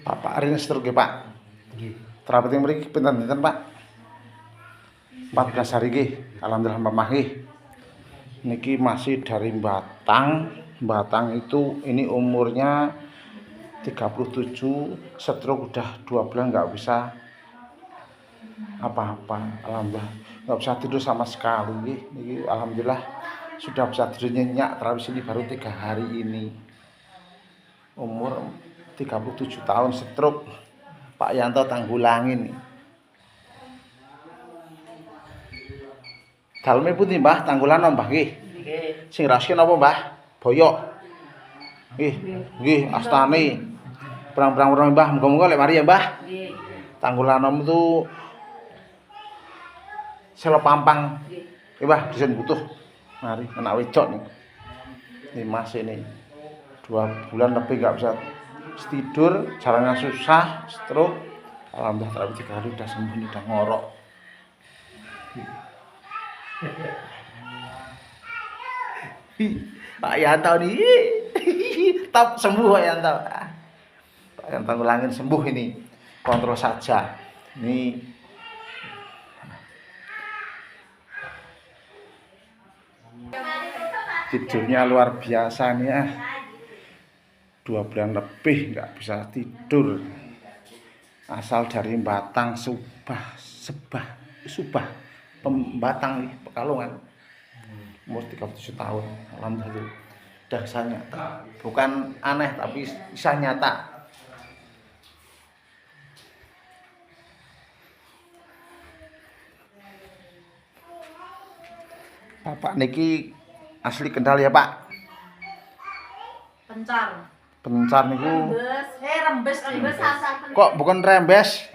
Bapak Arin stroke nggih, Pak. Nggih. Terapi teng mriki pinten dinten, Pak? 14 hari nggih. Alhamdulillah mamah nggih. Niki masih dari Batang. Batang itu ini umurnya 37, stroke udah 2 bulan nggak bisa apa-apa. Alhamdulillah nggak bisa tidur sama sekali nggih. Niki alhamdulillah sudah bisa tidur nyenyak. Terapi sini baru 3 hari ini. Umur 37 tahun stroke. Pak Yanto Tanggulangin. Daleme pundi, Mbah? Tanggulan Mbah nggih. Nggih. Sing rasken napa, Mbah? Boyok. Nggih, nggih astane. Perang-perang Mbah, muga-muga lek mari ya, Mbah. Nggih. Tanggulanom itu Selo Pampang. Nggih. Nggih, Mbah, disen butuh. Mari anak wedok nih. Ini Mas ini. 2 bulan lebih nggak bisa tidur, jalannya susah, stroke. Alhamdulillah terapi 3 hari udah sembuh, udah ngorok. Pak Yanto nih, top sembuh Pak Yanto. Pak Yanto ngulangin sembuh ini, kontrol saja. Ini tidurnya luar biasa nih ya. 2 bulan lebih nggak bisa tidur. Asal dari Batang, Subah, Batang nih, Pekalongan. Umur 37 tahun. Alhamdulillah. Udah bisa nyata. Bukan aneh tapi bisa nyata. Bapak niki asli Kendal ya, Pak? Pencar. Pencar niku. Rembes asal pencar. Kok bukan Rembes?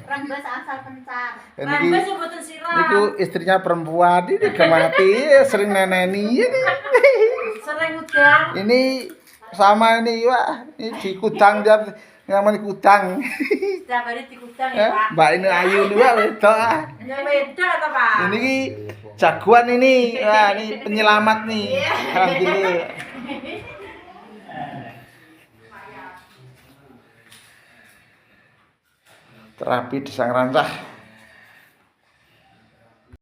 Rembes asal pencar. Niki, Rembes yo mboten siram. niku istrinya perempuan ini gemati sering neneni ini. Sering udang. Ini sama ini, Pak. Ini di Kudang dia namanya Kudang. Setiap hari di Kudang ya, Pak. Mbak ini Ayu nih, Pak, wedok. Ya beda to, Pak. Ini ki jagoan ini. Wah, ini penyelamat nih. Alhamdulillah. Terapi di Sang Rancah.